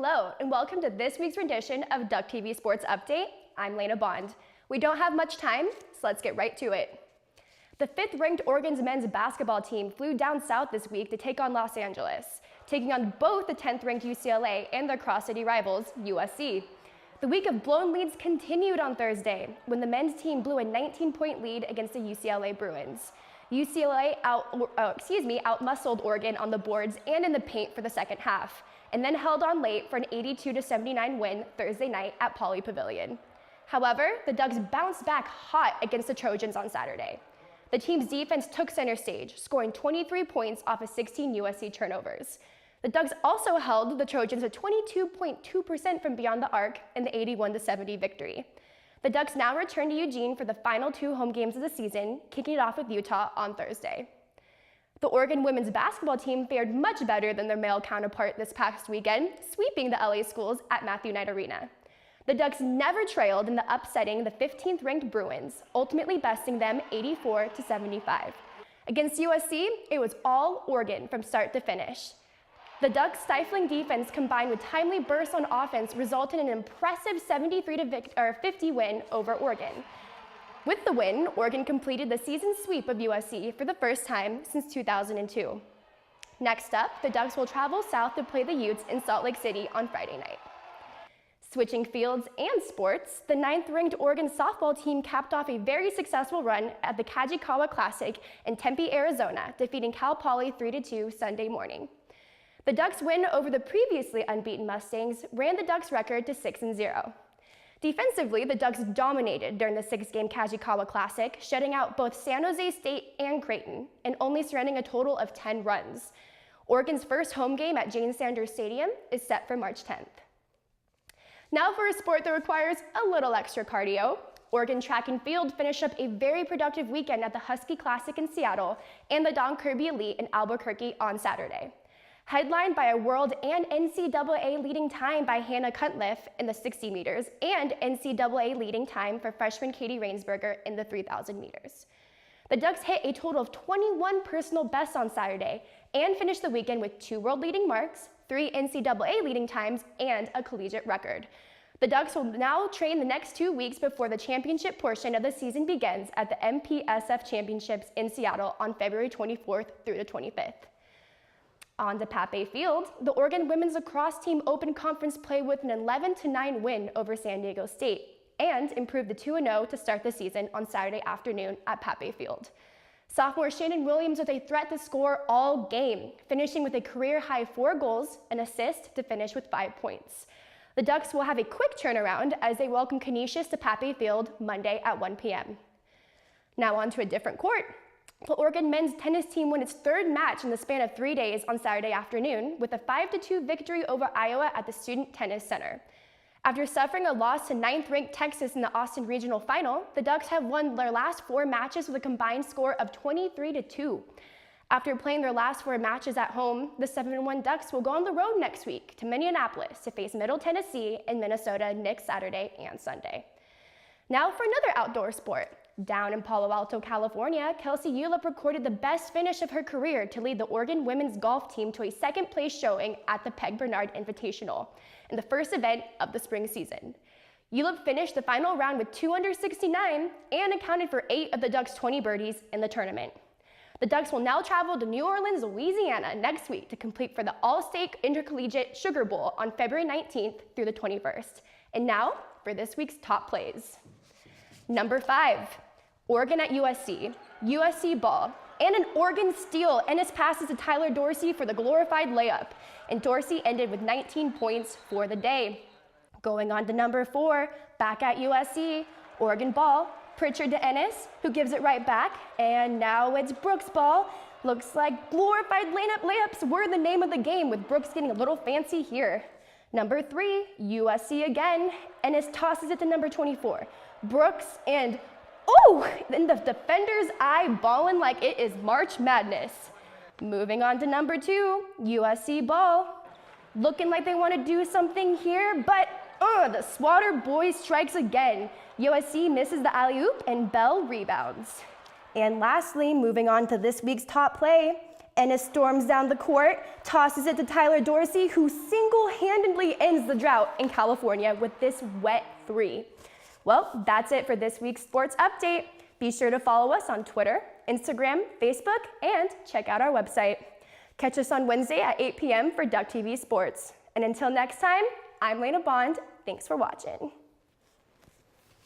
Hello, and welcome to this week's rendition of DuckTV Sports Update. I'm Lena Bond. We don't have much time, so let's get right to it. The 5th-ranked Oregon's men's basketball team flew down south this week to take on Los Angeles, taking on both the 10th-ranked UCLA and their cross-city rivals, USC. The week of blown leads continued on Thursday, when the men's team blew a 19-point lead against the UCLA Bruins. UCLA outmuscled Oregon on the boards and in the paint for the second half, and then held on late for an 82-79 win Thursday night at Pauley Pavilion. However, the Ducks bounced back hot against the Trojans on Saturday. The team's defense took center stage, scoring 23 points off of 16 USC turnovers. The Ducks also held the Trojans to 22.2% from beyond the arc in the 81-70 victory. The Ducks now return to Eugene for the final 2 home games of the season, kicking it off with Utah on Thursday. The Oregon women's basketball team fared much better than their male counterpart this past weekend, sweeping the LA schools at Matthew Knight Arena. The Ducks never trailed in the upsetting the 15th-ranked Bruins, ultimately besting them 84-75. Against USC, it was all Oregon from start to finish. The Ducks' stifling defense combined with timely bursts on offense resulted in an impressive 73-50 win over Oregon. With the win, Oregon completed the season sweep of USC for the first time since 2002. Next up, the Ducks will travel south to play the Utes in Salt Lake City on Friday night. Switching fields and sports, the 9th-ranked Oregon softball team capped off a very successful run at the Kajikawa Classic in Tempe, Arizona, defeating Cal Poly 3-2 Sunday morning. The Ducks' win over the previously unbeaten Mustangs ran the Ducks' record to 6-0. Defensively, the Ducks dominated during the 6-game Kajikawa Classic, shutting out both San Jose State and Creighton, and only surrendering a total of 10 runs. Oregon's first home game at Jane Sanders Stadium is set for March 10th. Now for a sport that requires a little extra cardio. Oregon track and field finished up a very productive weekend at the Husky Classic in Seattle and the Don Kirby Elite in Albuquerque on Saturday. Headlined by a world and NCAA leading time by Hannah Cunliffe in the 60 meters and NCAA leading time for freshman Katie Rainsberger in the 3,000 meters. The Ducks hit a total of 21 personal bests on Saturday and finished the weekend with 2 world leading marks, 3 NCAA leading times, and a collegiate record. The Ducks will now train the next 2 weeks before the championship portion of the season begins at the MPSF Championships in Seattle on February 24th through the 25th. On to Pape Field, the Oregon women's lacrosse team opened conference play with an 11-9 win over San Diego State and improved to 2-0 to start the season on Saturday afternoon at Pape Field. Sophomore Shannon Williams with a threat to score all game, finishing with a career-high 4 goals, an assist to finish with 5 points. The Ducks will have a quick turnaround as they welcome Canisius to Pape Field Monday at 1 p.m. Now on to a different court. The Oregon men's tennis team won its 3rd match in the span of 3 days on Saturday afternoon with a 5-2 victory over Iowa at the Student Tennis Center. After suffering a loss to 9th-ranked Texas in the Austin Regional Final, the Ducks have won their last 4 matches with a combined score of 23-2. After playing their last 4 matches at home, the 7-1 Ducks will go on the road next week to Minneapolis to face Middle Tennessee and Minnesota next Saturday and Sunday. Now for another outdoor sport. Down in Palo Alto, California, Kelsey Ulip recorded the best finish of her career to lead the Oregon women's golf team to a 2nd place showing at the Peg Bernard Invitational in the first event of the spring season. Ulip finished the final round with 2 under 69 and accounted for 8 of the Ducks' 20 birdies in the tournament. The Ducks will now travel to New Orleans, Louisiana next week to compete for the All-State Intercollegiate Sugar Bowl on February 19th through the 21st. And now for this week's top plays. Number 5. Oregon at USC, USC ball, and an Oregon steal. Ennis passes to Tyler Dorsey for the glorified layup, and Dorsey ended with 19 points for the day. Going on to number 4, back at USC, Oregon ball, Pritchard to Ennis, who gives it right back, and now it's Brooks ball. Looks like glorified layups were the name of the game, with Brooks getting a little fancy here. Number 3, USC again, Ennis tosses it to number 24, Brooks, and and the defender's eyeballing like it is March Madness. Moving on to number 2, USC ball. Looking like they want to do something here, but the Swatter boys strikes again. USC misses the alley-oop and Bell rebounds. And lastly, moving on to this week's top play, Ennis storms down the court, tosses it to Tyler Dorsey, who single-handedly ends the drought in California with this wet 3. Well, that's it for this week's sports update. Be sure to follow us on Twitter, Instagram, Facebook, and check out our website. Catch us on Wednesday at 8 p.m. for DuckTV Sports. And until next time, I'm Lena Bond. Thanks for watching.